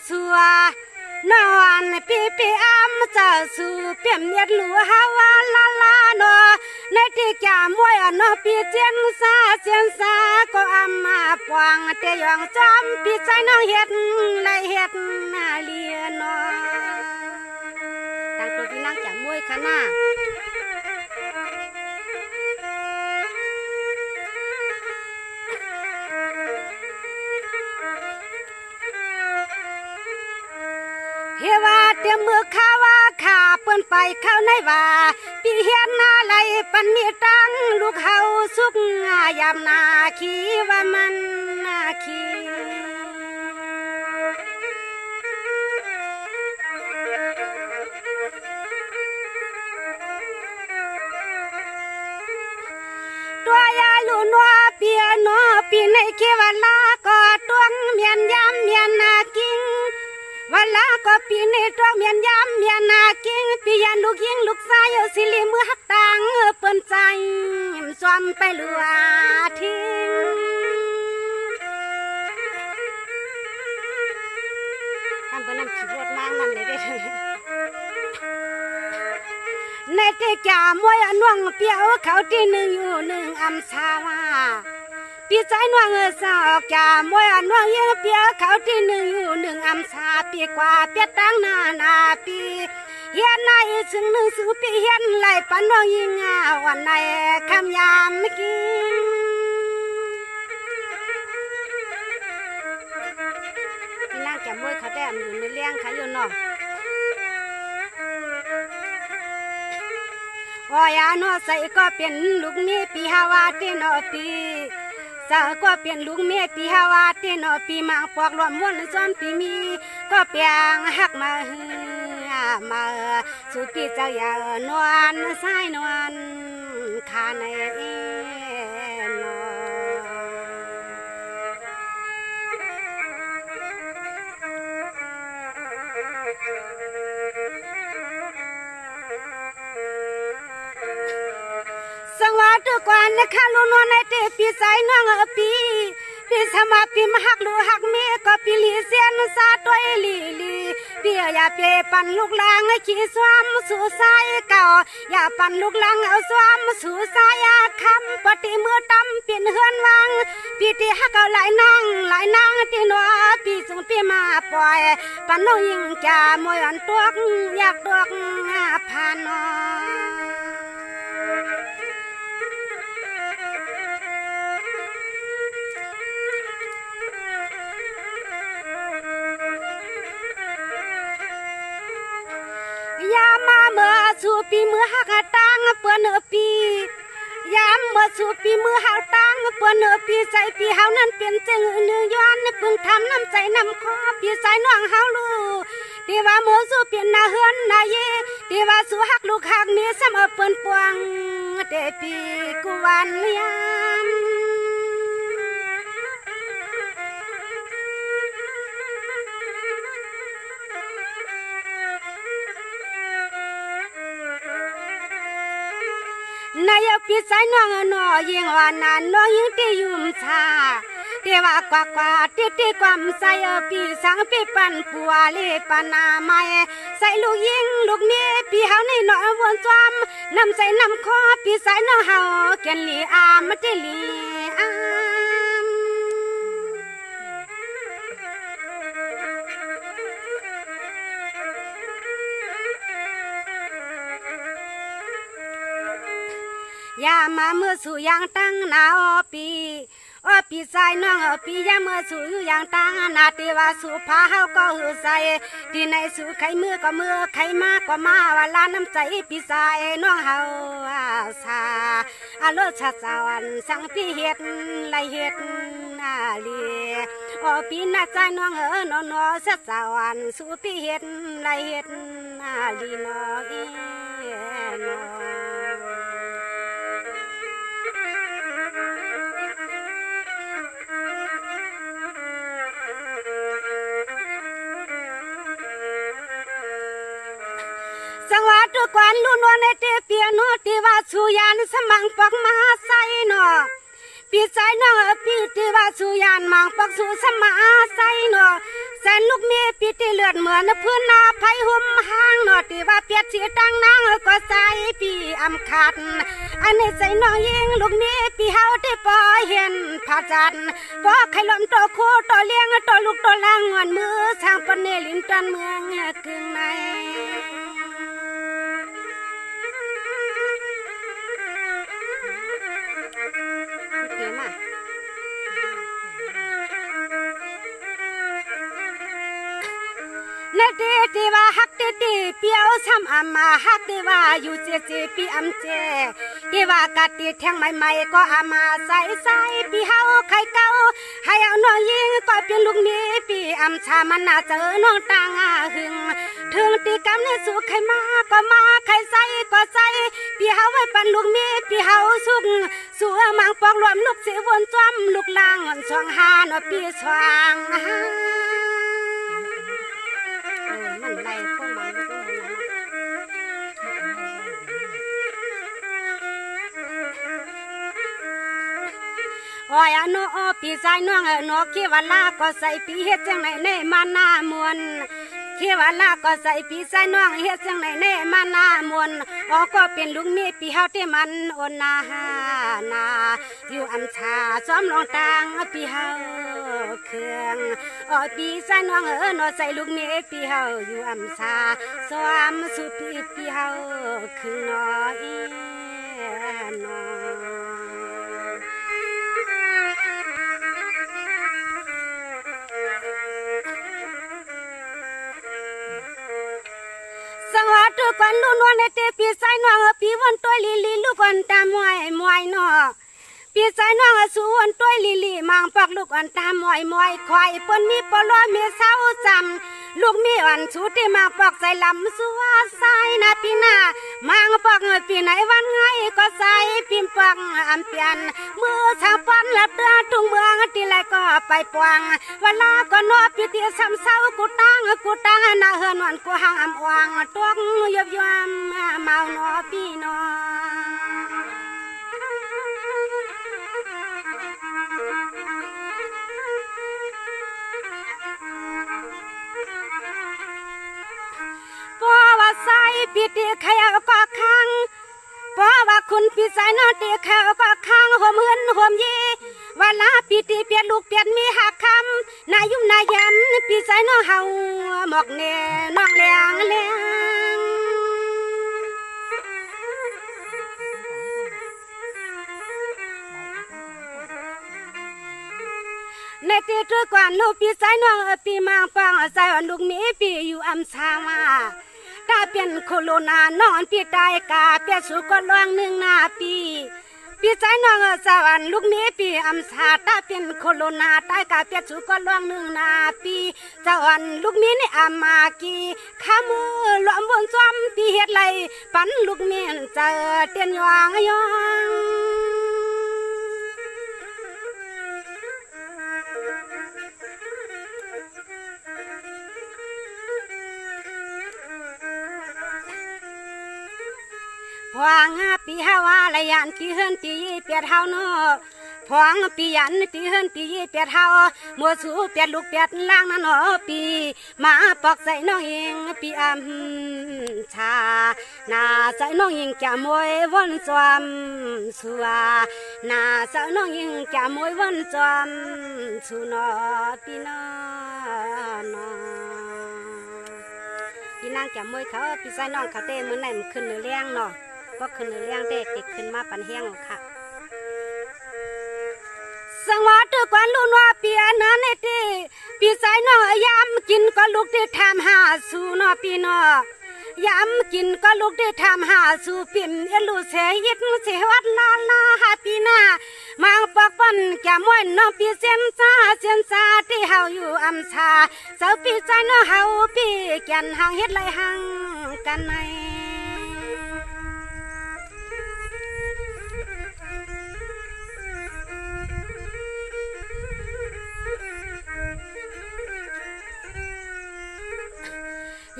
สัวนอนปีปีอ้ำจะสู่เปี่ยมเนียดหลัวฮาวาลาลาโนในที่แก่มวยนอปีเจียนซาเจียนซาก็อ้ำมาปวงเตยองจอมปีใจน้องเฮ็ดไรเฮ็ดนาเลียนอตั้งตัวที่นั่งแก่มวยค่ะน้าเฮว่าเตรียมมือข้าว่าขาเปิ้นไปเข้าในว่าปีเฮียนนาไหลปันมีตังลูกเฮาสุกยามนาขี้ว่ามันนาขี้ตัวยาลูนัวเปียโนปีในเขวันลาก็ตวงเมียนยามเมียนนากิ้งวันละก็ปีนี้ตัวเมียนยามเมียนนากิ้งปียันลูกยิงลูกชายสิลิมือหักตังเปิ้นใจสวมไปลัวทิ้งทำเปิ้นนำขี่รถมานั่นเลยได้ในที่แก่มวยน่วงเปียวเขาที่หนึ่งอยู่หนึ่งอำชาวาปีใจน่วงสาวแก่มวยน่วงยังเปียวเขาที่หนึ่งอยู่หนึ่งอำชาปีกว่าเปียตั้งนาปีเฮียนในซึ่งหนึ่งสู่ปีเฮียนไหลปันน่วงยิงวันในคำยามเมื่อกี้พี่นางแก่มวยเขาแดมอยู่ในเลี้ยงเขาอยู่เนาะโอ้ยาโนใส่ก็เป็นลูกนี้ปีฮาวาเตโนปีสาวก็เป็นลูกเมียปีฮาวาเตโนปีมาปอกรวมม้วนซ้อนปีมีก็เปียงหักมาสู่ปีเจ้าอย่านวลสายนวลขาในนอสังวาตุกวันนะคะลูนวลในเตปีใจน้องปีสมาปีมหักลูหักเมก็ปีลีเสียนซาตัวลีปีอย่าเปปันลูกลางให้ขี้สวมสู่สายเก่าอย่าปันลูกลางเอาสวมสู่สายคำปฏิมือตำเปลี่ยนเฮือนวังปีที่หักเอาหลายนางที่นัวปีส่งปีมาปล่อยปันน้องยิงจ่ามวยอันตัวอยากตัวผ่านนอยามาเมื่อสู่ปีมือหักตังเปื้อนปียามเมื่อสู่ปีมือหักตังเปื้อนปีใจปีเฮานั้นเป็นเจงเนื้อย้อนพึ่งทำน้ำใจน้ำคอปีใจน้องเฮาลูที่ว่าเมื่อสู่เปลี่ยนนาเฮือนนาเยที่ว่าสู่หักลูกหักมีซ้ำเอาเปิ้นปวงเดปีกุวันยามนายปีใจน้องนอยิงว่านันน้องยิงที่ยุ่มชาเทว่ากว่าที่ความใส่ปีสังปีปันปัวเลปนาไม้ใส่ลูกยิงลูกนี้ปีเฮาในหน่อยวนจอมนำใส่นำคอปีใส่น้องเฮาเกนลีอามติลีอามยามาเมื่อสู่ยังตั้งนาปีปีใจน้องปียาเมื่อสู่ยังตั้งนาตีว่าสู่พาเฮาก็หือใส่ที่ในสู่ไข่มือก็มือไข่มาก็มาว่าลาน้ำใจปีใจน้องเฮาสาโลชะสาวสังปีเฮ็ดไรเฮ็ดลีปีน่าใจน้องนอชะสาวสู่ปีเฮ็ดไรเฮ็ดลีนอนอ สังวาตุกวนลุนวในเตเปียโนติว่าสุยานสมังปอกมหาไซโนปีใจโนปีติว่าสุยานมังปอกสุสมาไซโน แสนลูกเมียปีที่เลือดเหมือนพื้นนาไผ่หุ่มห้างหนอตีว่าเปียดเสียตังนางก็ใส่ปีอำขาดอันนี้ใส่น้องยิงลูกเมียปีเฮาที่ปอเห็นผาจันปอไข่ล้มตัวคู่ตัวเลี้ยงตัวลูกตัวล่างงอนมือช่างปนเนลิมตันเมืองกึ่งในในที่ว่าฮักที่เปียวช้ำอามาฮักที่ว่าอยู่เจปีอำเจที่ว่ากะติแทงใหม่ๆก็อามาใส่ปีเฮาไข่เก่าให้เอาน้องยิงก็เป็นลูกนี้ปีอำชามันน่าเจอน้องต่างหึงถึงตีกำในสู่ไข่มาก็มาไข่ใส่ก็ใส่ปีเฮาไว้ปันลูกนี้ปีเฮาสุกสู่มังปอกรวมลูกเสวนจอมลูกล่างช่องหาเนาะปีสว่างมันไล่พวกมันก็โอ้ยโนปีใส่น้องโนคิดว่าลาก็ใส่ปีเฮ็ดจังไหนเน่มาหน้ามวนคิดว่าลาก็ใส่ปีใส่น้องเฮ็ดจังไหนเน่มาหน้ามวนอ๋อก็เป็นลูกเมียปีเฮาที่มันโอนนาอยู่อำชาซ้อมลองต่างปีเฮาเครื่องอ๋อปีใส่น้องโนใส่ลูกเมียปีเฮาอยู่อำชาซ้อมสุปีเฮาคืองน้อยน้อยสังวาตุกันลุ่นวันในเตปีใส่น้องปีวันตัวลีลูกวันตามวยนอปีใส่น้องสู่วันตัวลีมังปักลูกวันตามวยควายปนมีปลอยมีเศร้าจำลูกมีวันชูที่มังปักใส่ลำสัวใส่นาปีหน้ามังปักปีไหนวันไงก็ใส่ปีมปักอำเปียนมือชางปันและเตือทุ่งเมืองทีไรก็ไปปวงเวลาก็นอปีที่ซ้ำเศร้ากูตั้งนาเฮือนวันกูห่างอำวางตวงยบยมเมาหนอปีนอใส่ปีตีใครก็ข้างเพราะว่าคุณพี่ใส่นอตีใครก็ข้างหัวมือนหัวยีเวลาปีตีเปลี่ยนลูกเปลี่ยนมีหักคำนายุ่มนายยันพี่ใส่นอเฮาหมอกเน่น้องเลี้ยงในตีตัวกวนลูกพี่ใส่นอปีมังปังใส่ลูกมีปีอยู่อำชามาตาเป็นโคโรนานอนปีตายกาเปียสุก็ล่วง1 นาปีใจน้องสวรรค์ลูกนี้ปีอำชาตาเป็นโคโรนาตายกาเปียสุก็ล่วง1 นาปีสวรรค์ลูกนี้ในอามากีขามือหลอมบนซ้อมปีเฮ็ดไรปันลูกเมียนเจอเตียนยองพวงปีฮาวาลยันปีเฮินปีเปียดเฮาโนพวงปียันปีเฮินปีเปียดเฮามัวสูเปียดลูกเปียดล่างนั่นหนอปีมาปอกใส่น้องยิงปีอำชานาใส่น้องยิงจะมวยวนจอมสัวนาใส่น้องยิงจะมวยวนจอมสุนอปีนอนปีนางจะมวยเขาปีใส่น้องเขาเต้มือไหนมันขึ้นเลี้ยงเนาะก็ขึ้นเลี้ยงเด็กติดขึ้นมาปันแห้งค่ะสังวาตุกวนลุ่นว่าเปียนันตีปีใส่น้องยำกินก็ลูกที่ทำหาสู่นอปีนอยำกินก็ลูกที่ทำหาสู่ปิ่มเอลูเสียยิดเสียวัดลาหาปีหน้ามังปอกปันแก่มวยน้องปีเสียนซาที่เฮาอยู่อำชาเจ้าปีใส่น้องเฮาปีแก่นหางเฮ็ดไรหางกันใน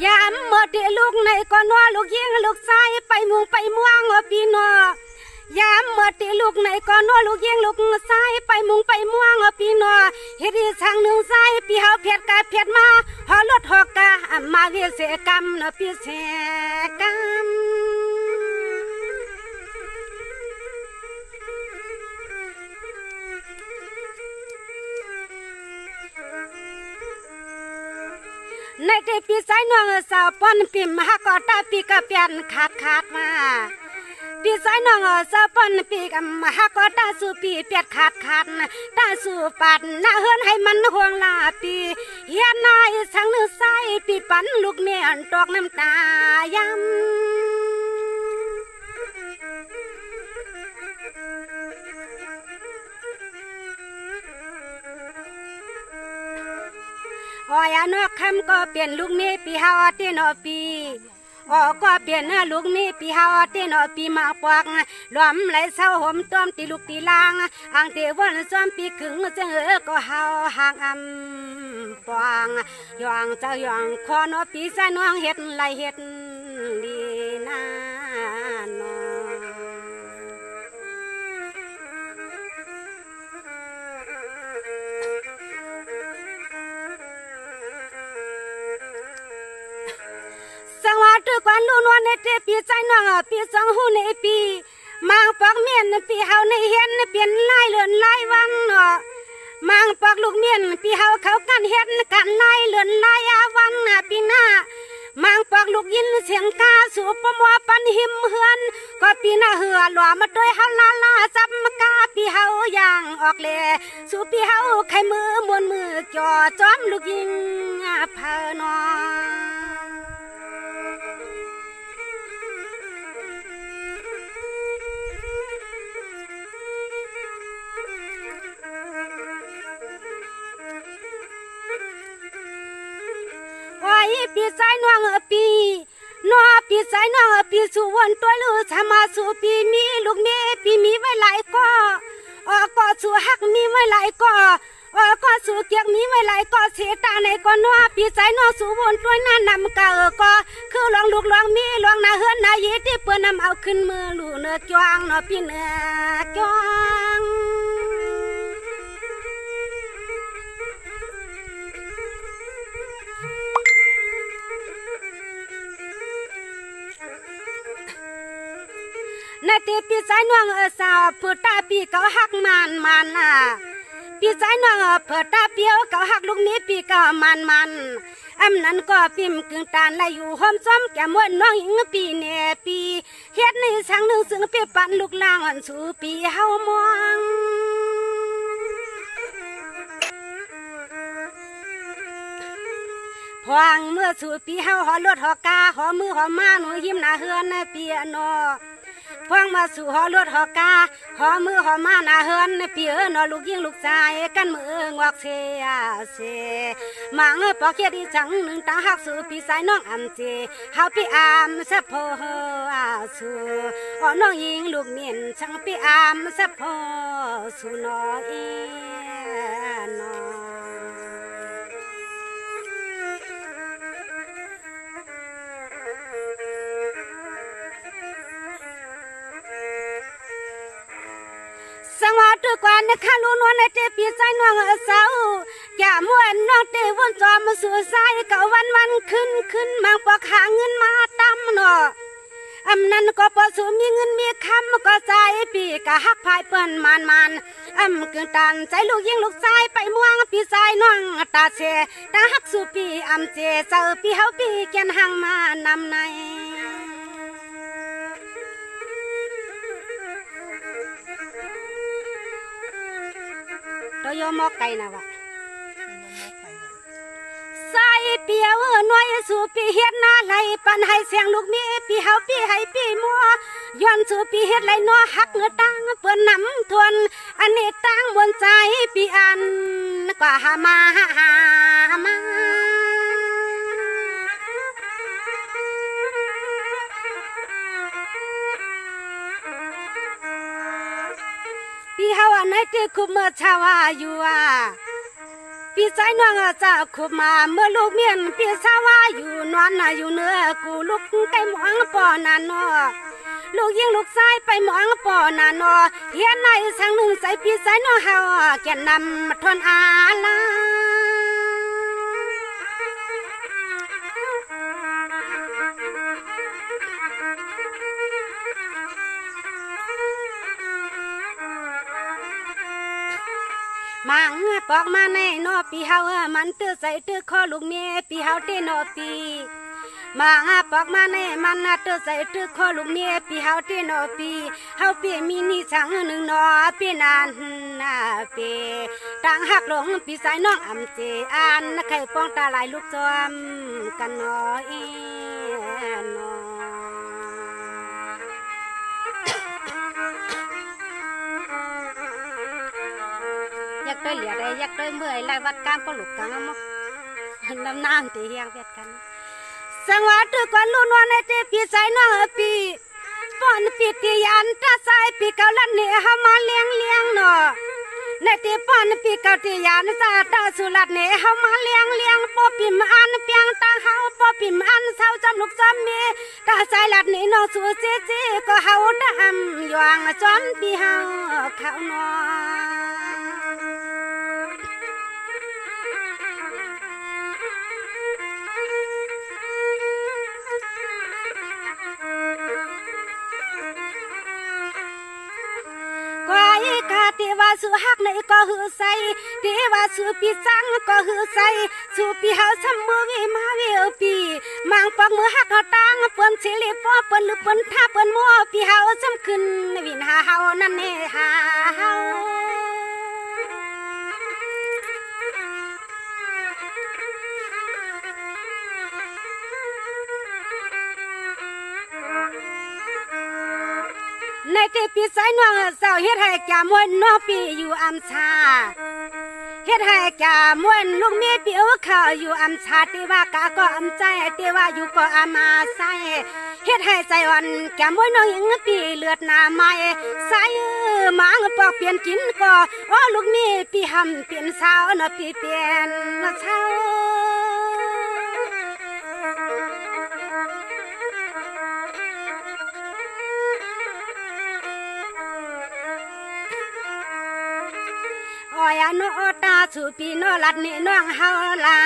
ยามเมื่อที่ลูกในก็นัวลูกยิงลูกชายไปมุงไปม่วงปีน ยามเมื่อตีลูกไหนก็นัวลูกยิงลูกซ้ายไปมุงไปม่วงปีนัวเฮ็ดอีทางหนึ่งซ้ายปีเฮาเพียดกาเพียดมาหอรถหอกกามาเวเสกรรมเนาะปีเสกรรมในใจปีสายน้องสาวป้อนปีมหากอตาปีกะเปียนขาดมาปีสายน้องสาวป้อนปีกะมหากอตาสู่ปีเปียดขาดตาสู่ปัดหน้าเฮือนให้มันห่วงลาปีเฮียนายทางนึงใส่ปีปันลูกเมียนตอกน้ำตายำอ้อยนอกคำก็เปลี่ยนลูกนี้ปีเฮาตีนอปีก็เปลี่ยนลูกนี้ปีเฮาตีนอปีมาปวกหลอมไหลเศร้าห่มต้มตีลูกตีลางอ่างเทวันซ้อมปีขึงเจังก็เฮาห่างปวงยองเจ้ายองคอนอปีใส่น้องเฮ็ดไหลเฮ็ดดีนะน้องสังวาทุกวันลูนวันในเทปีใจน้องปีสองหูในปีมังปอกเมียนปีเฮาในเฮ็ดเปลี่ยนลายเลือนลายวังเนาะมังปอกลูกเมียนปีเฮาเขากันเฮ็ดกันลายเลือนลายวังปีหน้ามังปอกลูกยินเสียงกาสู่ปมัวปันหิมเฮือนก็ปีหน้าเหือหลัวมาด้วยฮัลลาลาจับมกาปีเฮาย่างออกเลสู่ปีเฮาไข่มือมวนมือจ่อจอมลูกยิงเพอนอปีสายน้องปีนัวปีสายน้องปีสู่วันตัวลูกชามาสู่ปีมีลูกเมียปีมีไว้หลายก็สู่หักมีไว้หลายก็สู่เกียกมีไว้หลายก็เสียตาในก็นัวปีสายน้องสู่วันตัวนั้นนำกะก็คือลองลูกลองมีลองนาเฮือนนายีที่เปิ้นนำเอาขึ้นมือลูกเนื้อจวงเนาะปีเนื้อจวงในตีปีสายน้องสาวเพื่อตาปีเขาหักมันปีสายน้องเพื่อตาเปียวเขาหักลูกนี้ปีเขามันนั้นก็ปิ่มกึ่งตาลายอยู่ห้อมซ้อมแก้มวนน้องหญิงปีเนปีเฮ็ดในสังหนึ่งซึ่งปีปันลูกล่างอันสู่ปีเฮามองพวงเมื่อสู่ปีเฮาหอรถหอกาหอมือหอมาหนูหิมหน้าเฮือนปีนอพวงมาสู่หอรถหอกาหอมือหอมาหน้าเฮือนปีนอลูกยิงลูกชายกันมืองอกเสมังปอกเขียดีจังหนึ่งตาหักสู่ปีสายน้องอันเจเฮาปีอามสะพอสู่น้องยิงลูกเมียนช่างปีอามสะพอสู่น้อยน้อสังวาทุกวันข้าลูนวลในเทปีใจน้องสาวอย่ามวนน้องเตวนจอมสู่สายเก่าวันขึ้นมังปอกหาเงินมาตำเนาะนั้นก็พอสู่มีเงินมีคำก็ใจปีกะฮักพายเปิ้นมันกึ่งตันใจลูกยิงลูกชายไปม่วงปีใจน้องตาเชตาฮักสู่ปีเจเจอปีเฮาปีแกนหังมานำในโยมอกไก่นะวะใส่เปียวน้อยสู่ปีเฮ็ดนาไหลปันให้เสียงลูกมีปีเฮาปีให้ปีมัวย้อนสู่ปีเฮ็ดไหลนัวหักเงือตังเปิ้นน้ำทวนอันนี้ตังบนใจปีอันกว่าหามาปีเฮาอันไหนที่คุมเมื่อชาวาอยู่ปีใจน้องจะคุมมาเมื่อลูกเมียนปีชาวาอยู่นอนอยู่เนื้อกูลูกไก่หมองปอนันเนาะ ลูกยิงลูกชายไปหมองปอนานอเฮียนในสังหนึ่งใส่พี่ใส่น้องเฮาแก่นนำทนอาลามังปอกมาในนอปีเฮามันตื้อใส่ตื้อคอลูกเมียปีเฮาเตนอปีมังปอกมาในมันตื้อใส่ตื้อคอลูกเมียปีเฮาเตนอปีเฮาปีมีนี่สังหนึ่งนอปีนานนาเปต่างหักหลงปีสายน้องอำเจอานไข่ป้องตาลายลูกจอมกันนออีนออยากได้เหลียได้อยากได้เมื่อยไล่วัดการก็หลุกกังมั้งน้ำนางตีเฮียงเวียดกันสังวาตุก่อนลุ่นวันในเตปีใส่น้องปีป้อนปีตียันตาใส่ปีเกาลันเนี่ยเฮามาเลี้ยงเนาะในเตป้อนปีเกาตียันซาตาสุรัดเนี่ยเฮามาเลี้ยงปอปิมอันเปียงตาเฮาปอปิมอันเศร้าจำลูกจำเมีตาใส่ลัดเนี่ยน้องสู้เจ๊ก็เฮาดำยวงจอมปีเฮาเขานอเทวาสุหักในก็หือใส่เทวาสุปีจังก็หือใส่สุปีเฮาสมมือวิมาวิอปีมังปอกมือหักเฮาตังเปิ้นสิริป้อเปิ้นหรือเปิ้นท่าเปิ้นมัวปีเฮาสำขึ้นวินหาเฮานั่นเน่หาเฮาในเตปีใส่น้องเศร้าเฮ็ดให้แก่มวยน้องปีอยู่อำชาเฮ็ดให้แก่มวยลูกเมียปีเอาข้าวอยู่อำชาติว่ากะก็อำใจติว่าอยู่ก็อามาใส่เฮ็ดให้ใจอ่อนแก่มวยน้องหญิงปีเลือดหน้าไม้ใส่หมางปอกเปลี่ยนกินก็อ้อลูกเมียปีหำเปลี่ยนสาวน้อปีเปลี่ยนเช้าอยโนตาสุปีโนลัดนี่น้องเฮาลา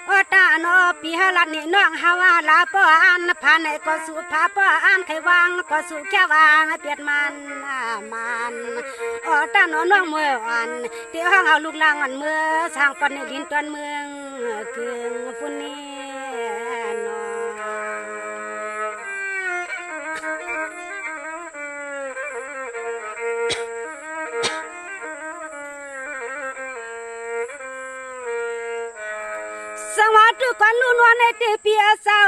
โอตาโนปีเฮาลัดนี่น้องเฮาลาป้ออันผ่านในก็สุภาป้ออันไขวางก็สุแค่วางเปียดมันโอตาโนน้องเมื่อวันเที่ยวห้องเอาลูกลางอันเมื่อสร้างปนในดินตอนเมืองคืนปุ่นนี้สวัสดีก่อนลุ่นวันในเตปีเศร้า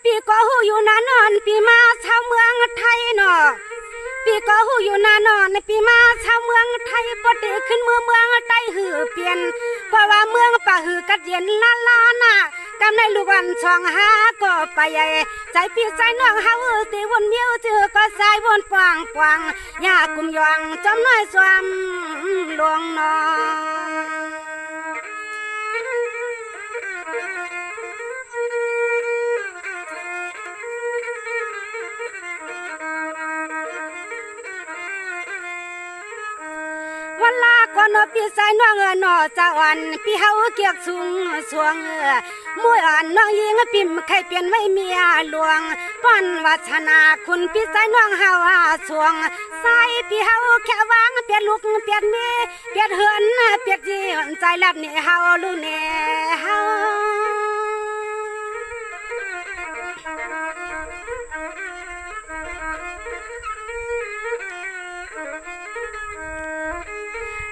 ปีก็หูอยู่นานอนปีมาชาวเมืองไทยเนาะปีก็หูอยู่นานอนปีมาชาวเมืองไทยปะเตขึ้นเมืองใต้หือเปลี่ยนเพราะว่าเมืองป่าหือกัดเย็นลาน่ะกำในลูกวันช่องหาก็ไปใหญ่ใจปีใจน้องเฮาตีวนเมียวเจอก็สายวนปวงยากุมยองจำน้อยสวมหลวงนอวันลาก่อนปีใส่น้องนอจะอ่อนปีเฮาเกียกสูงสวงมวยอ่อนน้องยิงปิ่มใครเปลี่ยนไม่เมียหลวงป้อนวัฒนาคุณปีใส่น้องเฮาสวงใส่ปีเฮาแค่วางเปลี่ยนลูกเปลี่ยนเมียเปลี่ยนเหือนเปลี่ยนจีใจลับนี่เฮาลูกนี่เฮา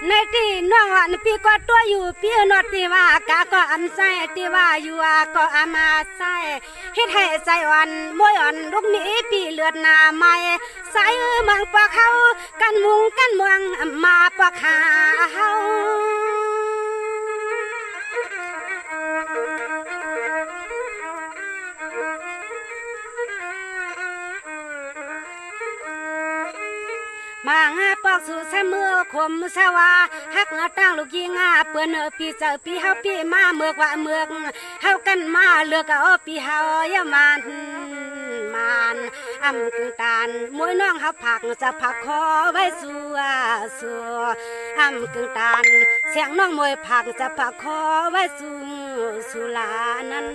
ในที่น้องวันปีก็ตัวอยู่ปีนอตีว่ากะก็อำใส่ตีว่าอยู่ก็อามาใส่เฮ็ดให้ใส่วันมวยอ่อนลูกนี้ปีเลือดหน้าไม้ใส่เมืองปอกเฮากันมุงกันเมืองมาปอกหาเฮามาปอกสู่เสมอคมสวาหักตั้งลูกยิงเปิ้นปีเจอปีเฮาปีมาเมือกว่าเมือกเฮากันมาเลือกเอาปีเฮาอย่ามัน อำกึ่งตานมวยน้องหับผักจะผักคอไว้สัวอำกึ่งตานเสียงน้องมวยผักจะผักคอไว้สุลานั้น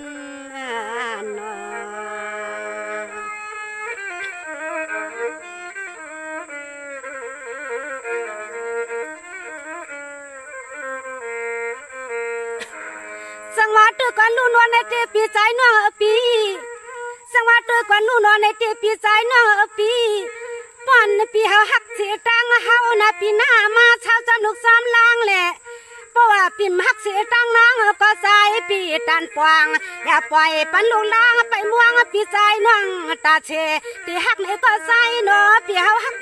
นอสังวาตุกันลู่นวลในเจปีใจน้องปีสังวาตุกันลู่นวลในเจปีใจน้องปีป้อนปีเฮาหักเสียตังเฮานะปีหน้ามาเช้าจะนุกซ้อมล้างแหละเพราะว่าปีหักเสียตังน้องก็ใจปีตันปวงอย่าปล่อยปันลูกล้างไปม่วงปีใจน้องตาเชตีหักไหนก็ใจเนาะปีเฮาหัก